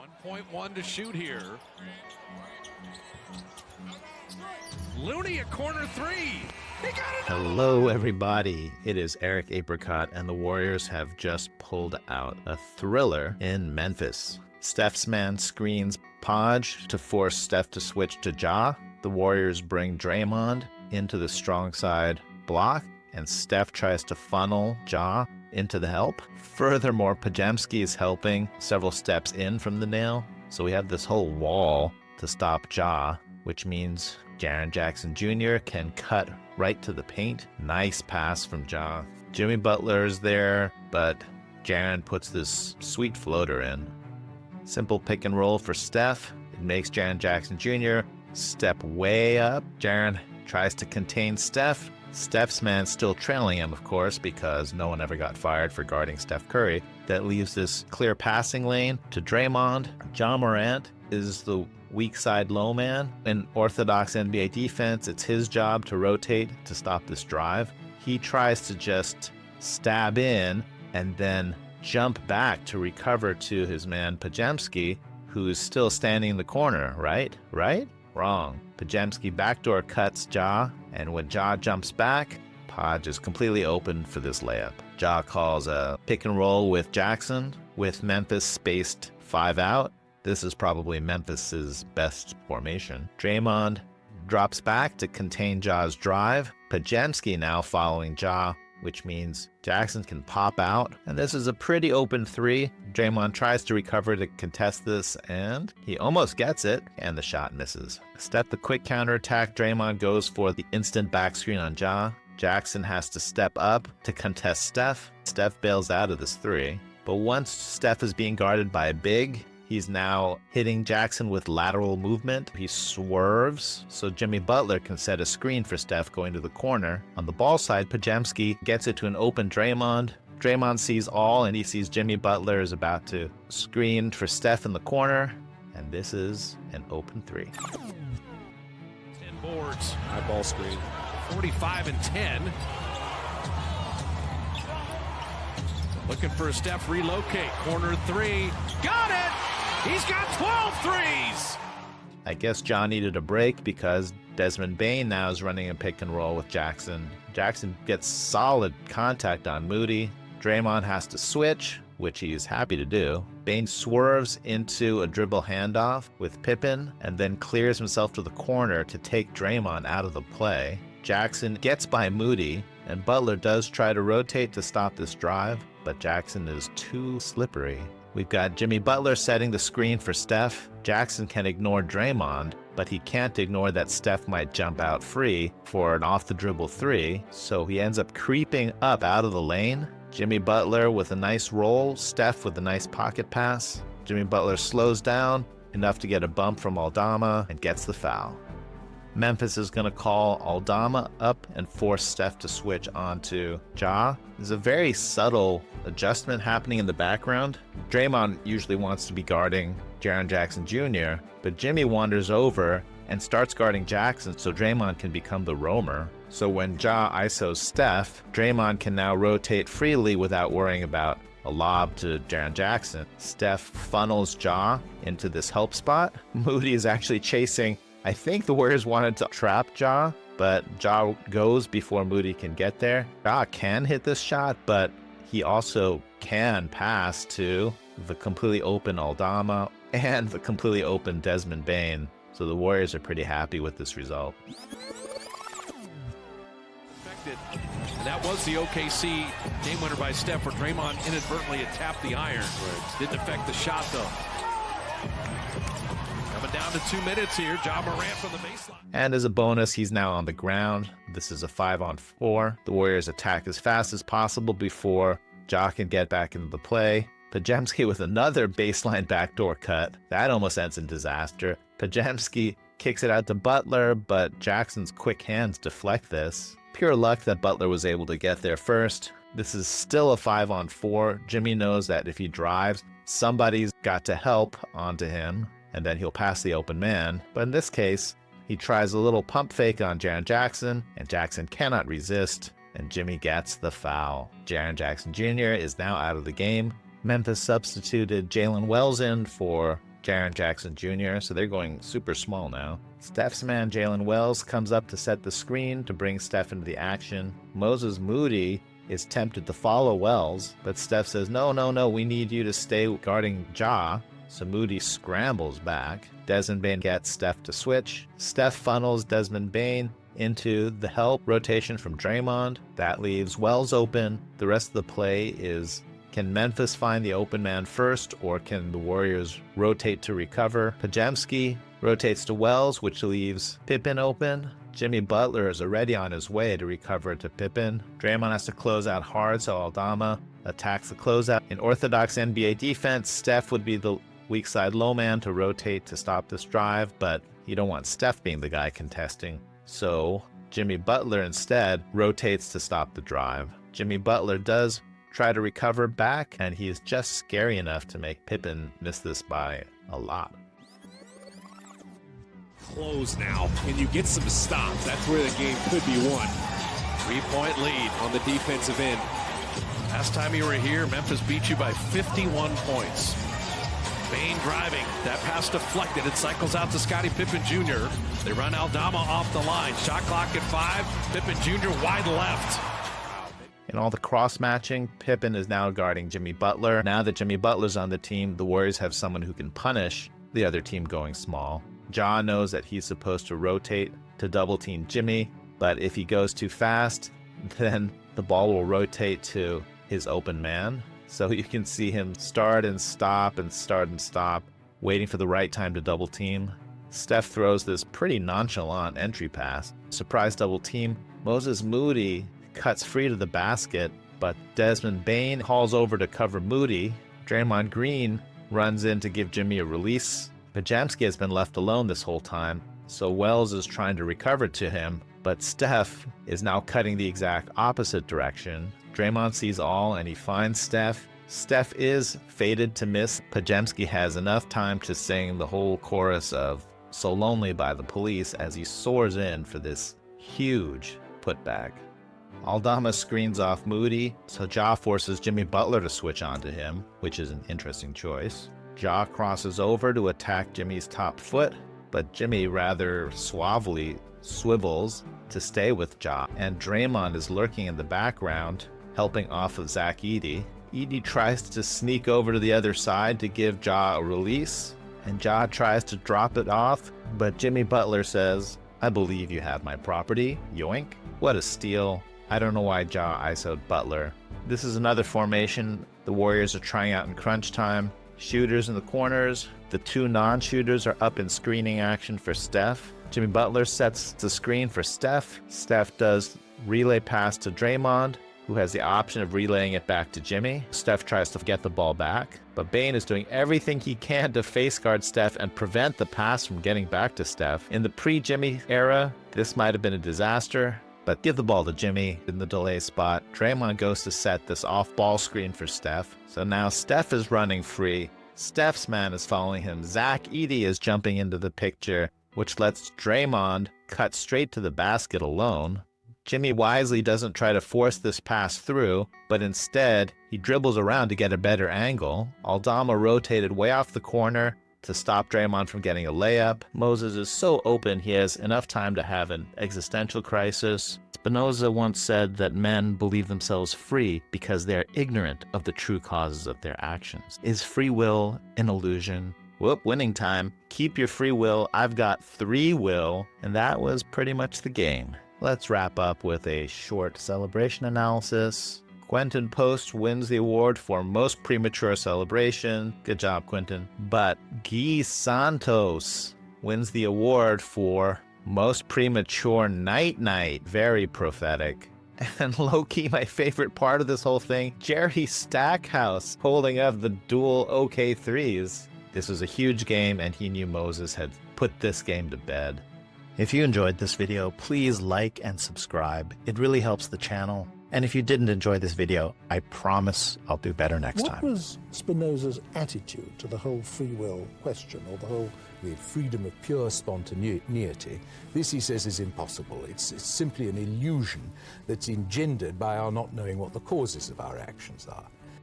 1.1 to shoot here. Looney at corner three. He got it. Hello, everybody. It is Eric Apricot, and the Warriors have just pulled out a thriller in Memphis. Steph's man screens Podge to force Steph to switch to Ja. The Warriors bring Draymond into the strong side block, and Steph tries to funnel Ja into the help. Furthermore, Podziemski is helping several steps in from the nail, so we have this whole wall to stop Ja, which means Jaren Jackson Jr. can cut right to the paint. Nice pass from Ja. Jimmy Butler's there, but Jaren puts this sweet floater in. Simple pick and roll for Steph. It makes Jaren Jackson Jr. step way up. Jaren tries to contain Steph. Steph's man still trailing him, of course, because no one ever got fired for guarding Steph Curry. That leaves this clear passing lane to Draymond. Ja Morant is the weak side low man. In orthodox NBA defense, it's his job to rotate to stop this drive. He tries to just stab in and then jump back to recover to his man Podziemski, who's still standing in the corner, right? Wrong. Podziemski backdoor cuts Ja, and when Ja jumps back, Podge is completely open for this layup. Ja calls a pick and roll with Jackson, with Memphis spaced 5 out. This is probably Memphis's best formation. Draymond drops back to contain Ja's drive. Podziemski now following Ja, which means Jackson can pop out. And this is a pretty open three. Draymond tries to recover to contest this, and he almost gets it, and the shot misses. Step the quick counterattack. Draymond goes for the instant backscreen on Ja. Jackson has to step up to contest Steph. Steph bails out of this three. But once Steph is being guarded by a big, he's now hitting Jackson with lateral movement. He swerves, so Jimmy Butler can set a screen for Steph going to the corner. On the ball side, Podziemski gets it to an open Draymond. Draymond sees all, and he sees Jimmy Butler is about to screen for Steph in the corner, and this is an open three. 10 boards. High ball screen. 45 and 10. Looking for a Steph relocate. Corner three. Got it! He's got 12 threes! I guess John needed a break because Desmond Bane now is running a pick and roll with Jackson. Jackson gets solid contact on Moody. Draymond has to switch, which he's happy to do. Bane swerves into a dribble handoff with Pippen and then clears himself to the corner to take Draymond out of the play. Jackson gets by Moody, and Butler does try to rotate to stop this drive, but Jackson is too slippery. We've got Jimmy Butler setting the screen for Steph. Jackson can ignore Draymond, but he can't ignore that Steph might jump out free for an off-the-dribble three, so he ends up creeping up out of the lane. Jimmy Butler with a nice roll, Steph with a nice pocket pass. Jimmy Butler slows down enough to get a bump from Aldama and gets the foul. Memphis is going to call Aldama up and force Steph to switch onto Ja. There's a very subtle adjustment happening in the background. Draymond usually wants to be guarding Jaren Jackson Jr., but Jimmy wanders over and starts guarding Jackson so Draymond can become the roamer. So when Ja ISOs Steph, Draymond can now rotate freely without worrying about a lob to Jaren Jackson. Steph funnels Ja into this help spot. Moody is actually chasing. I think the Warriors wanted to trap Ja, but Ja goes before Moody can get there. Ja can hit this shot, but he also can pass to the completely open Aldama and the completely open Desmond Bane. So the Warriors are pretty happy with this result. And that was the OKC game winner by Steph, where Draymond inadvertently had tapped the iron. Didn't affect the shot, though. Coming down to 2 minutes here, Ja Morant from the baseline. And as a bonus, he's now on the ground. This is a 5-on-4. The Warriors attack as fast as possible before Ja can get back into the play. Podziemski with another baseline backdoor cut. That almost ends in disaster. Podziemski kicks it out to Butler, but Jackson's quick hands deflect this. Pure luck that Butler was able to get there first. This is still a 5-on-4. Jimmy knows that if he drives, somebody's got to help onto him, and then he'll pass the open man. But in this case, he tries a little pump fake on Jaren Jackson, and Jackson cannot resist, and Jimmy gets the foul. Jaren Jackson Jr. is now out of the game. Memphis substituted Jaylen Wells in for Jaren Jackson Jr., so they're going super small now. Steph's man, Jaylen Wells, comes up to set the screen to bring Steph into the action. Moses Moody is tempted to follow Wells, but Steph says, no, we need you to stay guarding Ja. So Moody scrambles back. Desmond Bane gets Steph to switch. Steph funnels Desmond Bane into the help rotation from Draymond. That leaves Wells open. The rest of the play is, can Memphis find the open man first, or can the Warriors rotate to recover? Podziemski rotates to Wells, which leaves Pippen open. Jimmy Butler is already on his way to recover to Pippen. Draymond has to close out hard, so Aldama attacks the closeout. In orthodox NBA defense, Steph would be the weak side low man to rotate to stop this drive, but you don't want Steph being the guy contesting. So Jimmy Butler instead rotates to stop the drive. Jimmy Butler does try to recover back, and he is just scary enough to make Pippen miss this by a lot. Close now. Can you get some stops? That's where the game could be won. 3-point lead On the defensive end. Last time you were here, Memphis beat you by 51 points. Bane driving. That pass deflected. It cycles out to Scottie Pippen Jr. They run Aldama off the line. Shot clock at 5. Pippen Jr. wide left. In all the cross-matching, Pippen is now guarding Jimmy Butler. Now that Jimmy Butler's on the team, the Warriors have someone who can punish the other team going small. Ja knows that he's supposed to rotate to double-team Jimmy, but if he goes too fast, then the ball will rotate to his open man. So you can see him start and stop, waiting for the right time to double team. Steph throws this pretty nonchalant entry pass. Surprise double team. Moses Moody cuts free to the basket, but Desmond Bane hauls over to cover Moody. Draymond Green runs in to give Jimmy a release. Podziemski has been left alone this whole time, so Wells is trying to recover to him, but Steph is now cutting the exact opposite direction. Draymond sees all, and he finds Steph. Steph is fated to miss. Podziemski has enough time to sing the whole chorus of So Lonely by the Police as he soars in for this huge putback. Aldama screens off Moody, so Ja forces Jimmy Butler to switch onto him, which is an interesting choice. Ja crosses over to attack Jimmy's top foot, but Jimmy rather suavely swivels to stay with Ja, and Draymond is lurking in the background, helping off of Zach Edey. Edey tries to sneak over to the other side to give Ja a release, and Ja tries to drop it off, but Jimmy Butler says, "I believe you have my property, yoink." What a steal. I don't know why Ja ISO'd Butler. This is another formation the Warriors are trying out in crunch time. Shooters in the corners. The two non-shooters are up in screening action for Steph. Jimmy Butler sets the screen for Steph. Steph does relay pass to Draymond, who has the option of relaying it back to Jimmy. Steph tries to get the ball back, but Bane is doing everything he can to face guard Steph and prevent the pass from getting back to Steph. In the pre-Jimmy era, this might have been a disaster, but give the ball to Jimmy in the delay spot. Draymond goes to set this off-ball screen for Steph. So now Steph is running free. Steph's man is following him. Zach Edey is jumping into the picture, which lets Draymond cut straight to the basket alone. Jimmy wisely doesn't try to force this pass through, but instead he dribbles around to get a better angle. Aldama rotated way off the corner to stop Draymond from getting a layup. Moses is so open he has enough time to have an existential crisis. Spinoza once said that men believe themselves free because they are ignorant of the true causes of their actions. Is free will an illusion? Whoop, winning time. Keep your free will. I've got 3 will, and that was pretty much the game. Let's wrap up with a short celebration analysis. Quinten Post wins the award for most premature celebration. Good job, Quinten. But Santos wins the award for most premature night-night. Very prophetic. And low-key, my favorite part of this whole thing, Jerry Stackhouse holding up the dual OK threes. This was a huge game, and he knew Moses had put this game to bed. If you enjoyed this video, please like and subscribe. It really helps the channel. And if you didn't enjoy this video, I promise I'll do better next time. What was Spinoza's attitude to the whole free will question, or the freedom of pure spontaneity? This, he says, is impossible. It's simply an illusion that's engendered by our not knowing what the causes of our actions are.